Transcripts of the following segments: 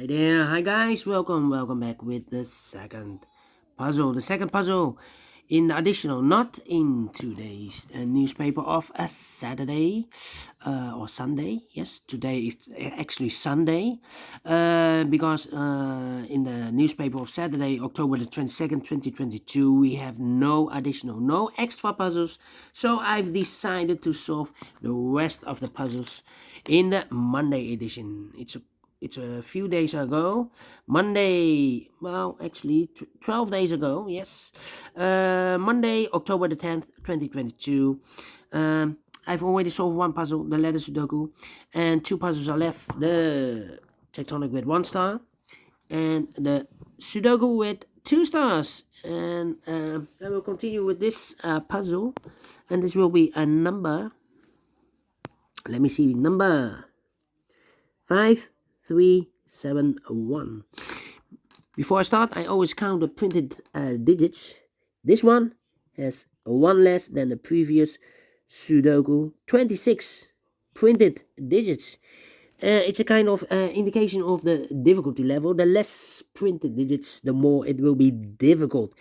Hi there, hi guys, welcome back with the second puzzle. The second puzzle in the additional, not in today's newspaper of a Saturday or Sunday. Yes, today is actually Sunday because in the newspaper of Saturday, October the 22nd, 2022, we have no additional, no extra puzzles. So I've decided to solve the rest of the puzzles in the Monday edition. It's a few days ago, Monday, well, actually 12 days ago, yes. Monday, October the 10th, 2022. I've already solved one puzzle, the letter Sudoku, and two puzzles are left, the tectonic with 1 star and the Sudoku with 2 stars. And I will continue with this puzzle, and this will be a number, let me see, number 5371. Before I start, I always count the printed digits. This one has one less than the previous Sudoku. 26 printed digits. It's a kind of indication of the difficulty level. The less printed digits, the more it will be difficult.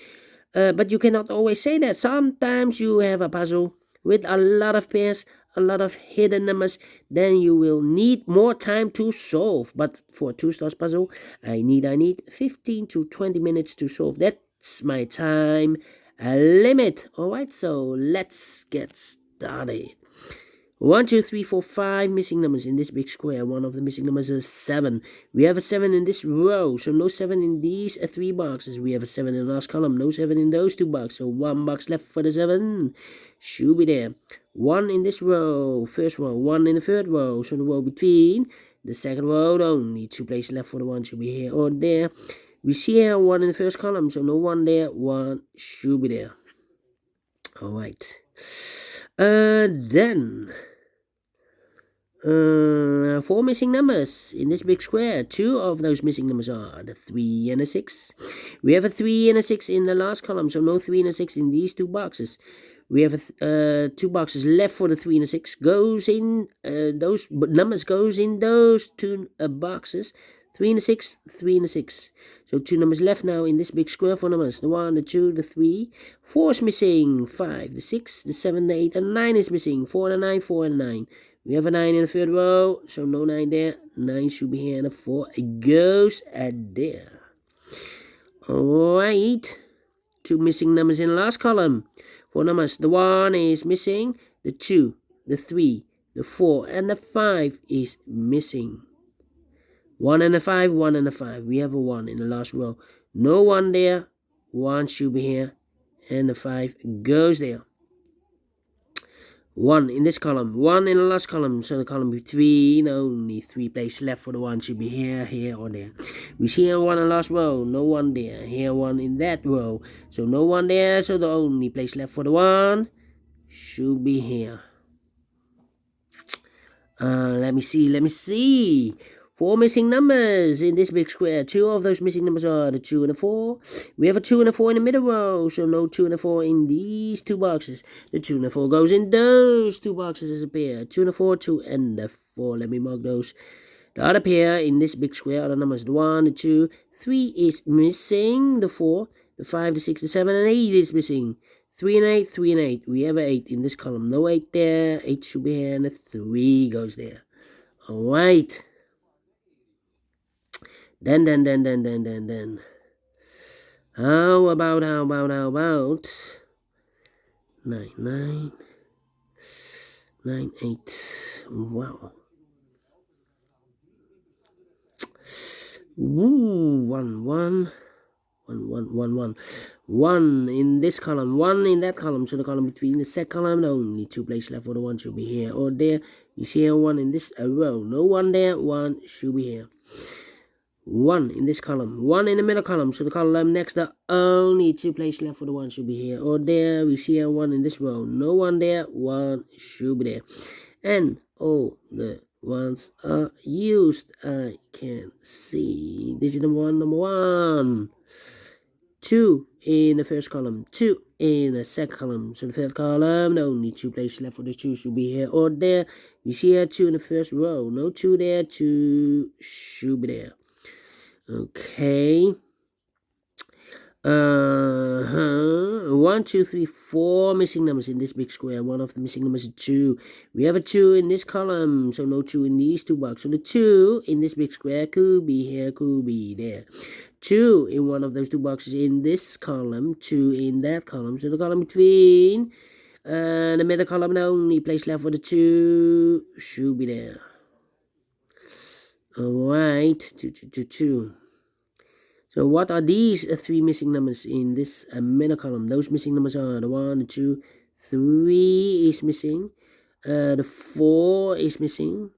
But you cannot always say that. Sometimes you have a puzzle with a lot of pairs, a lot of hidden numbers, then you will need more time to solve. But for a 2 stars puzzle, I need 15 to 20 minutes to solve. That's my time limit. Alright, so let's get started. 1, 2, 3, 4, 5 missing numbers in this big square. One of the missing numbers is 7. We have a 7 in this row, so no 7 in these 3 boxes. We have a 7 in the last column, no 7 in those 2 boxes. So 1 box left for the 7. Should be there. 1 in this row, first row. 1 in the third row, so the row between the second row. Only 2 places left for the 1. Should be here or there. We see here 1 in the first column, so no 1 there. 1 should be there. Alright. Then 4 missing numbers in this big square. 2 of those missing numbers are the 3 and the 6. We have a 3 and a 6 in the last column, so no 3 and a 6 in these 2 boxes. We have 2 boxes left for the 3 and the 6. Goes in those numbers goes in those 2 boxes. 3 and a 6, 3 and a 6. So 2 numbers left now in this big square for numbers. The 1, the 2, the 3. 4 is missing. 5, the 6, the 7, the 8, and 9 is missing. 4 and a 9, 4 and a 9. We have a 9 in the third row, so no 9 there. 9 should be here, and a 4 goes at there. Alright. 2 missing numbers in the last column. 4 numbers. The 1 is missing. The 2, the 3, the 4, and the 5 is missing. 1 and a 5, 1 and a 5. We have a 1 in the last row. No 1 there. 1 should be here, and the 5 goes there. 1 in this column, 1 in the last column, so the column between, only 3 places left for the 1 should be here, here, or there. We see here 1 in the last row, no 1 there. Here 1 in that row, so no 1 there, so the only place left for the 1 should be here. Let me see. 4 missing numbers in this big square. 2 of those missing numbers are the 2 and the 4. We have a 2 and a 4 in the middle row, so no 2 and a 4 in these 2 boxes. The 2 and the 4 goes in those 2 boxes as a pair. 2 and a 4, 2 and the 4. Let me mark those. The other pair in this big square are the numbers the 1, the 2, 3 is missing. The 4, the 5, the 6, the 7, and 8 is missing. 3 and 8, 3 and 8. We have an 8 in this column. No 8 there. 8 should be here, and the 3 goes there. Alright. Then. How about 9, 8. Wow. Ooh, 1. 1 in this column, 1 in that column, so the column between the set column, only 2 places left for the 1 should be here or there. You see here 1 in this row, no 1 there, 1 should be here. 1 in this column, 1 in the middle column, so the column next to only 2 places left for the 1 should be here or there. We see here 1 in this row, no 1 there, 1 should be there. And all the ones are used. I can see digit number 1. 2 in the first column, 2 in the second column. So the third column, only 2 places left for the 2 should be here or there. We see here 2 in the first row, no 2 there, 2 should be there. Okay. 1, 2, 3, 4 missing numbers in this big square. One of the missing numbers is 2. We have a 2 in this column, so no 2 in these two boxes. So the 2 in this big square could be here, could be there. 2 in one of those two boxes in this column, 2 in that column. So the column between the middle column, the only place left for the 2 should be there. Alright, 2, 2, 2, 2. So what are these 3 missing numbers in this middle column? Those missing numbers are the 1, the 2, 3 is missing. The 4 is missing.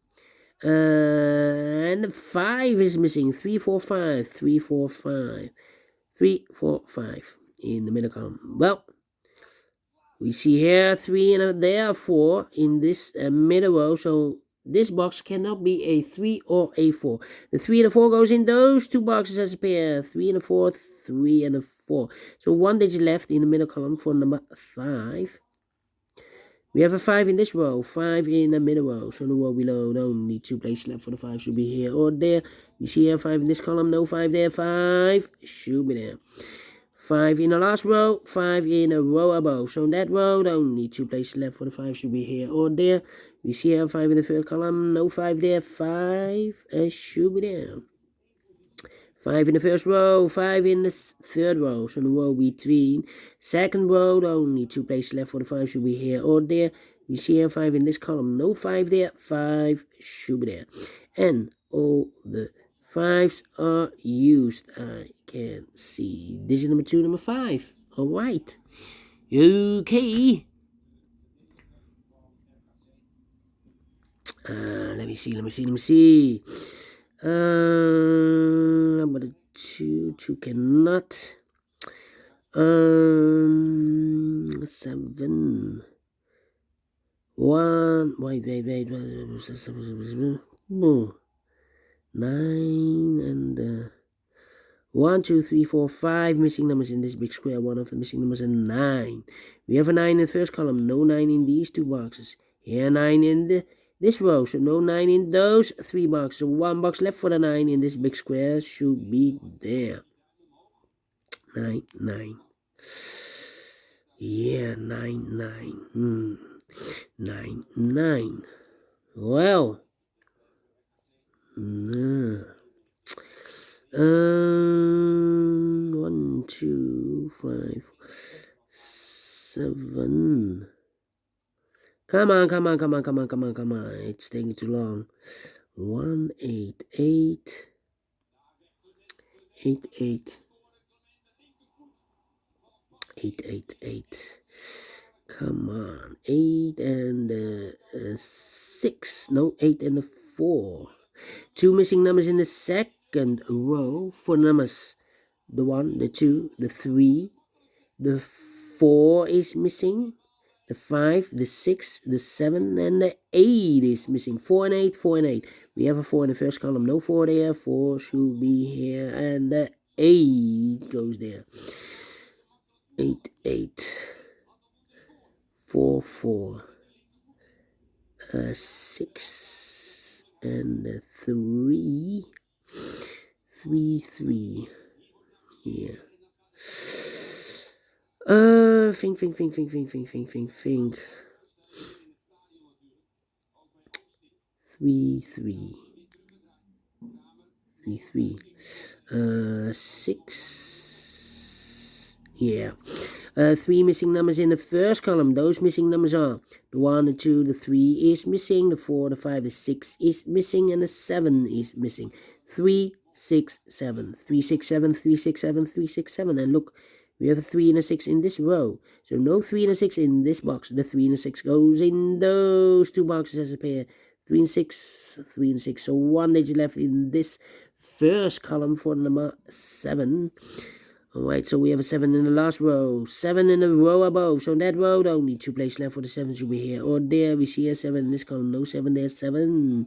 And the 5 is missing. 3, 4, 5. 3, 4, 5. 3, 4, 5 in the middle column. Well, we see here 3 and there are 4 in this middle row. So this box cannot be a 3 or a 4. The 3 and the 4 goes in those two boxes as a pair. 3 and a 4, 3 and a 4. So one digit left in the middle column for number 5. We have a 5 in this row, 5 in the middle row. So the row below, the only 2 places left for the 5 should be here or there. You see here 5 in this column, no 5 there, 5 should be there. 5 in the last row, 5 in a row above. So in that row, the only 2 places left for the 5 should be here or there. We see here 5 in the third column, no 5 there, 5 should be there. 5 in the first row, 5 in the third row. So the row between second row, the only 2 places left for the 5 should be here or there. We see here 5 in this column, no 5 there, 5 should be there. And all the 5s are used. I can see digit number 2, number 5. Alright. Okay. Let me see. Number 2 cannot. 7. 1. Wait. 9 and 1, 2, 3, 4, 5 missing numbers in this big square. One of the missing numbers is 9. We have a 9 in the first column, no 9 in these two boxes. Here 9 in this row, so no 9 in those 3 boxes. So 1 box left for the 9 in this big square should be there. 9, 9. Yeah, 9, 9. 9, 9. Well. 1, 2, 5, 7. Come on. It's taking too long. 1, 8, 8. 8, 8. 8, 8, 8. Come on. 8 and 6. No, 8 and 4. 2 missing numbers in the second row for numbers. The 1, the 2, the 3, the 4 is missing. The 5, the 6, the 7, and the 8 is missing. 4 and 8, 4 and 8. We have a 4 in the first column. No 4 there. 4 should be here. And the 8 goes there. 8, 8. 4, 4. 6 and 3. 3, 3. Yeah. Think. 3, 3. 3, 3. 6. Yeah. 3 missing numbers in the first column. Those missing numbers are the 1, the 2, the 3 is missing, the 4, the 5, the 6 is missing, and the 7 is missing. 3, 6, 7. 3, 6, 7, 3, 6, 7, 3, 6, 7. And look, we have a 3 and a 6 in this row. So no 3 and a 6 in this box. The 3 and a 6 goes in those two boxes as a pair. 3 and 6, 3 and 6. So 1 digit left in this first column for number 7. Alright, so we have a 7 in the last row. 7 in the row above. So in that row, the only 2 places left for the 7 should be here or there. We see a 7 in this column. No 7 there. 7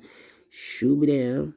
should be there.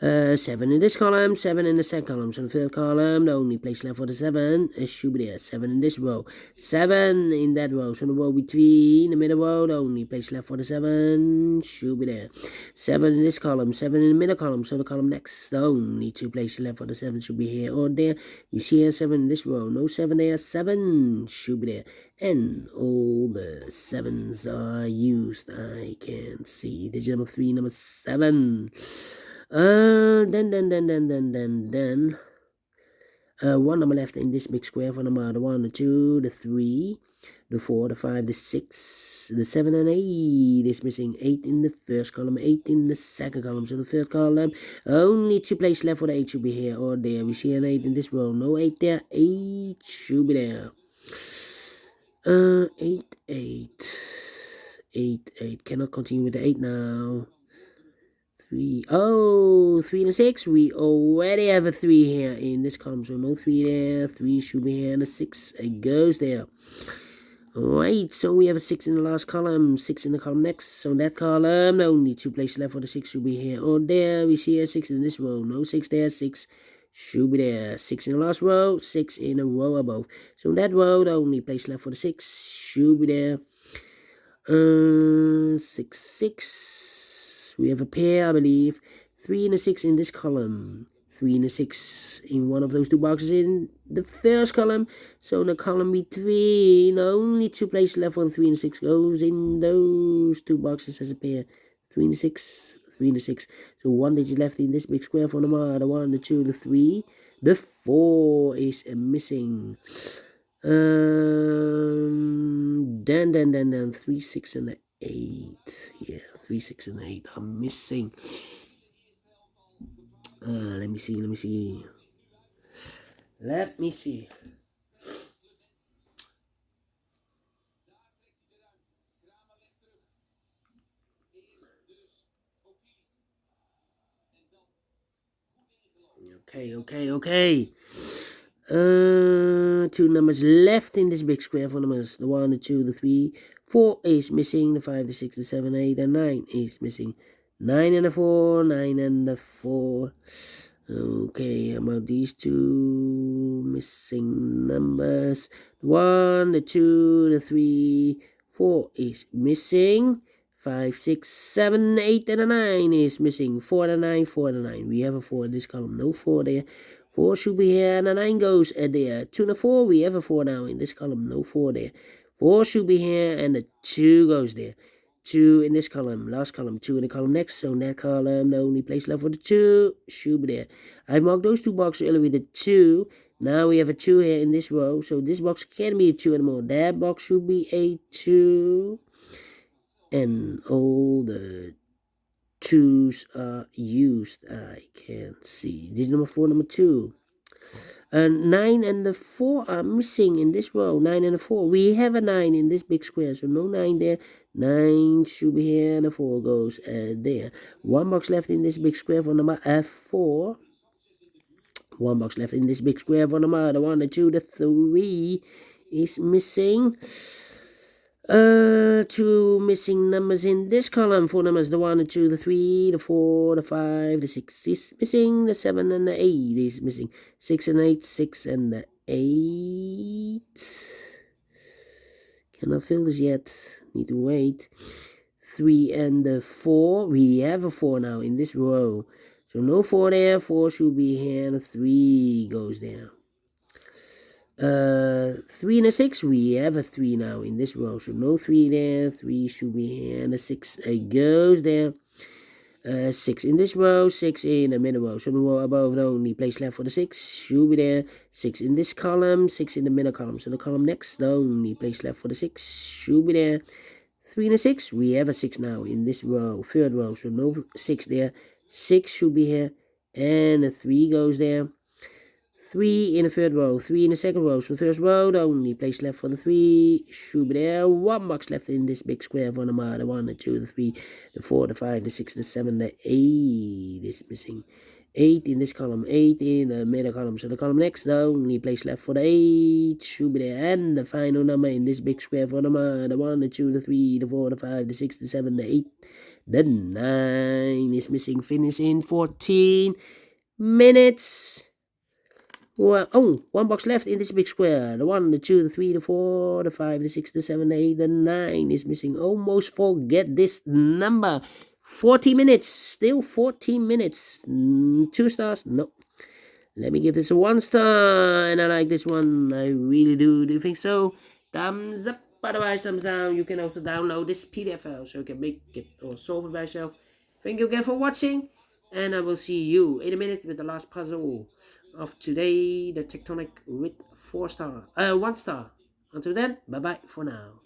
7 in this column, 7 in the second column. So the third column, the only place left for the 7 should be there. 7 in this row, 7 in that row. So the row between the middle row, the only place left for the 7 should be there. 7 in this column, 7 in the middle column. So the column next, the only 2 places left for the 7 should be here or there. You see here 7 in this row, no 7 there, 7 should be there. And all the 7s are used. I can see digit number 3, number 7. Then one number left in this big square for number the 1, the 2, the 3, the 4, the 5, the 6, the 7 and 8 is missing. 8 in the first column, 8 in the second column. So the third column, only 2 places left for the 8 should be here or there. We see an 8 in this row, no 8 there, 8 should be there. 8, 8, 8, 8. Cannot continue with the 8 now. 3, oh, 3 and a 6. We already have a 3 here in this column, so no 3 there. 3 should be here, and a 6 it goes there. Alright, so we have a 6 in the last column, 6 in the column next. So that column, only 2 places left for the 6 should be here or there. We see a 6 in this row, no 6 there, 6 should be there. 6 in the last row, 6 in a row above. So that row, the only place left for the 6 should be there. 6, 6. We have a pair, I believe. 3 and a 6 in this column. 3 and a 6 in one of those 2 boxes in the first column. So in the column between, only 2 places left for the 3 and 6 goes in those 2 boxes as a pair. 3 and 6, 3 and 6. So 1 digit left in this big square for number the 1, the 2, the 3. The 4 is missing. Then 3, 6, and 8. Yeah, 3, 6, and 8 are missing. Let me see. Okay. 2 numbers left in this big square for numbers. The 1, the 2, the 3. 4 is missing. The 5, the 6, the 7, 8, and 9 is missing. 9 and the 4, 9 and the 4. Okay, about these 2 missing numbers. The 1, the 2, the 3, 4 is missing. 5, 6, 7, 8, and a 9 is missing. 4 and a 9, 4 and a 9. We have a 4 in this column, no 4 there. 4 should be here, and a 9 goes there. 2 and a 4, we have a 4 now in this column, no 4 there. 4 should be here, and the 2 goes there. 2 in this column, last column, 2 in the column next. So in that column, the only place left for the 2 should be there. I marked those 2 boxes earlier with the 2. Now we have a 2 here in this row. So this box can't be a 2 anymore. That box should be a 2. And all the 2s are used. I can see. This is number 4, number 2. 9 and the 4 are missing in this row. 9 and the 4. We have a 9 in this big square, so no 9 there. 9 should be here, and the 4 goes there. 1 box left in this big square for number 4. 1 box left in this big square for number the 1, the 2, the 3 is missing. 2 missing numbers in this column. 4 numbers, the 1, the 2, the 3, the 4, the 5, the 6 is missing. The 7 and the 8 is missing. 6 and 8, 6 and the 8. Cannot fill this yet. Need to wait. 3 and the 4. We have a 4 now in this row. So no 4 there. 4 should be here, and the 3 goes there. 3 and a 6, we have a 3 now in this row, so no 3 there. 3 should be here, and a 6 goes there. 6 in this row, 6 in the middle row. So the row above, the only place left for the 6 should be there. 6 in this column, 6 in the middle column. So the column next, the only place left for the 6 should be there. 3 and a 6, we have a 6 now in this row, third row. So no 6 there. 6 should be here, and a 3 goes there. 3 in the third row, 3 in the second row. So the first row, the only place left for the 3 should be there. 1 box left in this big square for number the 1, the 2, the 3, the 4, the 5, the 6, the 7, the 8 is missing. 8 in this column, 8 in the middle column. So the column next, the only place left for the 8 should be there. And the final number in this big square for number the 1, the 2, the 3, the 4, the 5, the 6, the 7, the 8. The 9 is missing. Finish in 14 minutes. Well, oh, one box left in this big square. The 1, the 2, the 3, the 4, the 5, the 6, the 7, the 8, the 9 is missing. Almost forget this number. 40 minutes. Still 14 minutes. 2 stars? No. Let me give this a 1 star. And I like this one. I really do. Do you think so? Thumbs up. Otherwise, thumbs down. You can also download this PDF file so you can make it or solve it by yourself. Thank you again for watching. And I will see you in a minute with the last puzzle of today. The tectonic with 1 star. Until then, bye bye for now.